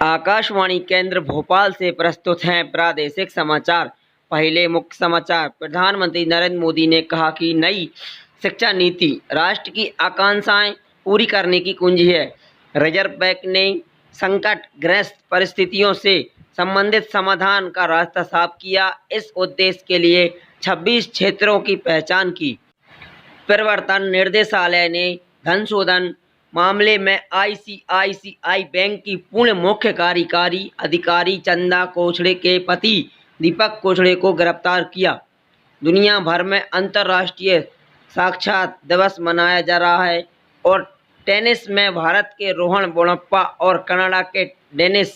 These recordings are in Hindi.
आकाशवाणी केंद्र भोपाल से प्रस्तुत हैं प्रादेशिक समाचार। पहले मुख्य समाचार। प्रधानमंत्री नरेंद्र मोदी ने कहा कि नई शिक्षा नीति राष्ट्र की आकांक्षाएं पूरी करने की कुंजी है। रिजर्व बैंक ने संकट ग्रस्त परिस्थितियों से संबंधित समाधान का रास्ता साफ किया। इस उद्देश्य के लिए 26 क्षेत्रों की पहचान की। प्रवर्तन निर्देशालय ने धन शोधन मामले में आईसीआईसीआई बैंक की पूर्ण मुख्य कार्यकारी अधिकारी चंदा कोछड़े के पति दीपक कोछड़े को गिरफ्तार किया। दुनिया भर में अंतर्राष्ट्रीय साक्षरता दिवस मनाया जा रहा है और टेनिस में भारत के रोहन बोपन्ना और कनाडा के डेनिस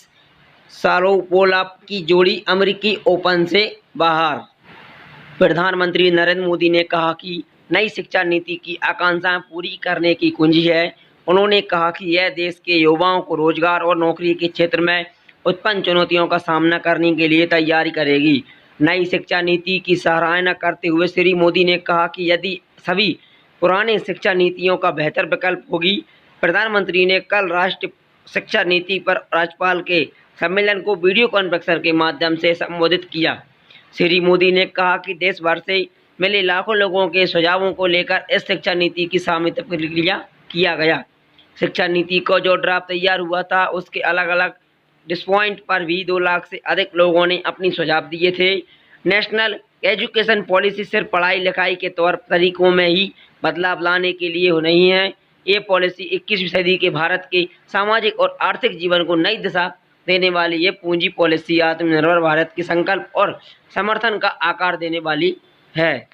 शापोवालोव की जोड़ी अमेरिकी ओपन से बाहर। प्रधानमंत्री नरेंद्र मोदी ने कहा कि नई शिक्षा नीति की आकांक्षाएं पूरी करने की कुंजी है। उन्होंने कहा कि यह देश के युवाओं को रोजगार और नौकरी के क्षेत्र में उत्पन्न चुनौतियों का सामना करने के लिए तैयारी करेगी। नई शिक्षा नीति की सराहना करते हुए श्री मोदी ने कहा कि यदि सभी पुरानी शिक्षा नीतियों का बेहतर विकल्प होगी। प्रधानमंत्री ने कल राष्ट्रीय शिक्षा नीति पर राज्यपाल के सम्मेलन को वीडियो कॉन्फ्रेंस के माध्यम से संबोधित किया। श्री मोदी ने कहा कि देश भर से मिले लाखों लोगों के सुझावों को लेकर इस शिक्षा नीति की समीक्षा प्रक्रिया किया गया। शिक्षा नीति को जो ड्राफ्ट तैयार हुआ था उसके अलग अलग डिस्पॉइंट पर भी 2 लाख से अधिक लोगों ने अपनी सुझाव दिए थे। नेशनल एजुकेशन पॉलिसी सिर्फ पढ़ाई लिखाई के तौर तरीकों में ही बदलाव लाने के लिए नहीं है। ये पॉलिसी 21वीं सदी के भारत के सामाजिक और आर्थिक जीवन को नई दिशा देने वाली ये पूंजी पॉलिसी आत्मनिर्भर भारत के संकल्प और समर्थन का आकार देने वाली है।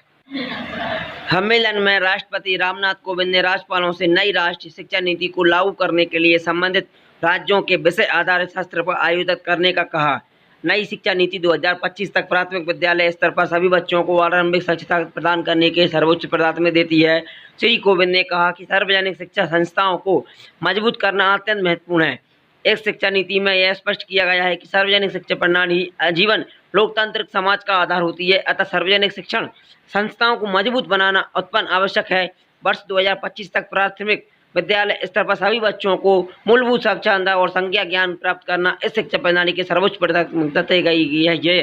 सम्मेलन में राष्ट्रपति रामनाथ कोविंद ने राज्यपालों से नई राष्ट्रीय शिक्षा नीति को लागू करने के लिए संबंधित राज्यों के विषय आधारित सत्र पर आयोजित करने का कहा। नई शिक्षा नीति 2025 तक प्राथमिक विद्यालय स्तर पर सभी बच्चों को आरंभिक शिक्षा प्रदान करने के सर्वोच्च प्राथमिकता देती है। श्री कोविंद ने कहा कि सार्वजनिक शिक्षा संस्थाओं को मजबूत करना अत्यंत महत्वपूर्ण है। इस शिक्षा नीति में यह स्पष्ट किया गया है कि सार्वजनिक शिक्षा प्रणाली आजीवन लोकतांत्रिक समाज का आधार होती है। अतः सार्वजनिक शिक्षण संस्थाओं को मजबूत बनाना उत्पन्न आवश्यक है। वर्ष 2025 तक प्राथमिक विद्यालय स्तर पर सभी बच्चों को मूलभूत साक्षरता और संख्या ज्ञान प्राप्त करना इस शिक्षा प्रणाली की सर्वोच्च प्राथमिकता तय गई है।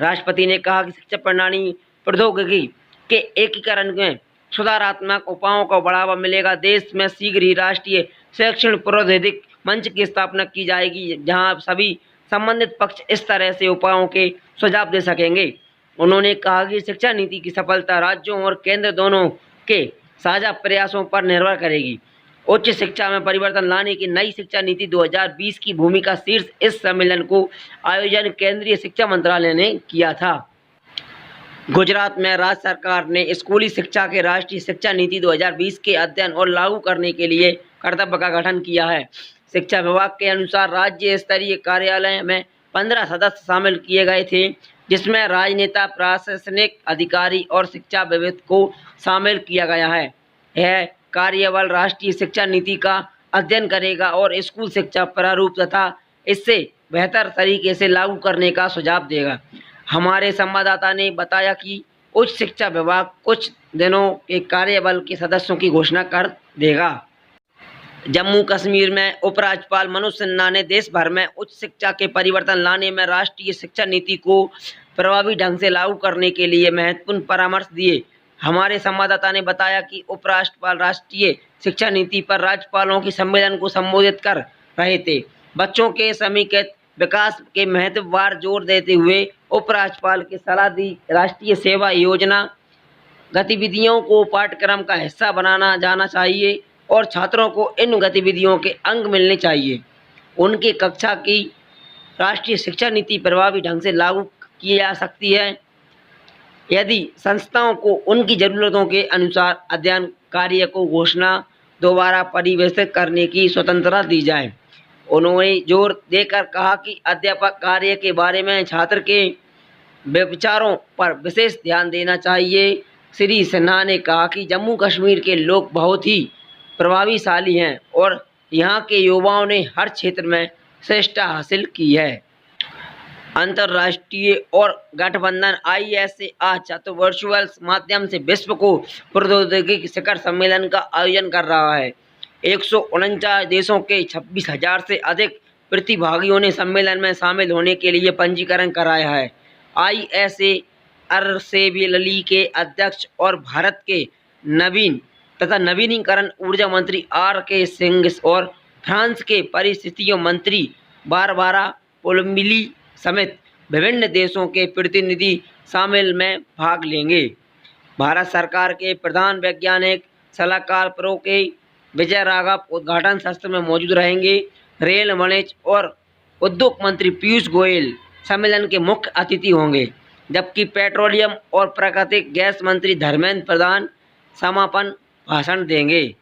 राष्ट्रपति ने कहा कि शिक्षा प्रणाली प्रौद्योगिकी के एकीकरण में सुधारात्मक उपायों को बढ़ावा मिलेगा। देश में शीघ्र ही राष्ट्रीय शैक्षणिक प्रौद्योगिकी मंच की स्थापना की जाएगी, जहां सभी संबंधित पक्ष इस तरह से उपायों के सुझाव दे सकेंगे। उन्होंने कहा कि शिक्षा नीति की सफलता राज्यों और केंद्र दोनों के साझा प्रयासों पर निर्भर करेगी। उच्च शिक्षा में परिवर्तन लाने की नई शिक्षा नीति 2020 की भूमिका शीर्ष इस सम्मेलन को आयोजन केंद्रीय शिक्षा मंत्रालय ने किया था। गुजरात में राज्य सरकार ने स्कूली शिक्षा के राष्ट्रीय शिक्षा नीति 2020 के अध्ययन और लागू करने के लिए कर्तव्य का गठन किया है। शिक्षा विभाग के अनुसार राज्य स्तरीय कार्यालय में 15 सदस्य शामिल किए गए थे, जिसमें राजनेता, प्रशासनिक अधिकारी और शिक्षाविद को शामिल किया गया है। यह कार्यबल राष्ट्रीय शिक्षा नीति का अध्ययन करेगा और स्कूल शिक्षा प्रारूप तथा इससे बेहतर तरीके से लागू करने का सुझाव देगा। हमारे संवाददाता ने बताया कि उच्च शिक्षा विभाग कुछ दिनों के कार्यबल के सदस्यों की घोषणा कर देगा। जम्मू कश्मीर में उपराज्यपाल मनोज सिन्हा ने देश भर में उच्च शिक्षा के परिवर्तन लाने में राष्ट्रीय शिक्षा नीति को प्रभावी ढंग से लागू करने के लिए महत्वपूर्ण परामर्श दिए। हमारे संवाददाता ने बताया कि उपराज्यपाल राष्ट्रीय शिक्षा नीति पर राज्यपालों के सम्मेलन को संबोधित कर रहे थे। बच्चों के समेकित विकास के महत्व पर जोर देते हुए उपराज्यपाल की सलाह दी। राष्ट्रीय सेवा योजना गतिविधियों को पाठ्यक्रम का हिस्सा बनाना जाना चाहिए और छात्रों को इन गतिविधियों के अंग मिलने चाहिए। उनकी कक्षा की राष्ट्रीय शिक्षा नीति प्रभावी ढंग से लागू की जा सकती है यदि संस्थाओं को उनकी ज़रूरतों के अनुसार अध्ययन कार्य को घोषणा दोबारा परिवर्तित करने की स्वतंत्रता दी जाए। उन्होंने जोर देकर कहा कि अध्यापक कार्य के बारे में छात्र के विचारों पर विशेष ध्यान देना चाहिए। श्री सिन्हा ने कहा कि जम्मू कश्मीर के लोग बहुत ही प्रभावशाली हैं और यहाँ के युवाओं ने हर क्षेत्र में श्रेष्ठता हासिल की है। अंतर्राष्ट्रीय और गठबंधन ISA आज वर्चुअल माध्यम से विश्व को प्रौद्योगिकी शिखर सम्मेलन का आयोजन कर रहा है। 149 देशों के 26,000 से अधिक प्रतिभागियों ने सम्मेलन में शामिल होने के लिए पंजीकरण कराया है। ISARCEBL के अध्यक्ष और भारत के नवीन तथा नवीनीकरण ऊर्जा मंत्री R.K. सिंह और फ्रांस के परिस्थितियों मंत्री बारबारा पोलिमिली समेत विभिन्न देशों के प्रतिनिधि शामिल में भाग लेंगे। भारत सरकार के प्रधान वैज्ञानिक सलाहकार प्रो के विजय राघव उद्घाटन सत्र में मौजूद रहेंगे। रेल, वाणिज्य और उद्योग मंत्री पीयूष गोयल सम्मेलन के मुख्य अतिथि होंगे, जबकि पेट्रोलियम और प्राकृतिक गैस मंत्री धर्मेंद्र प्रधान समापन भाषण देंगे।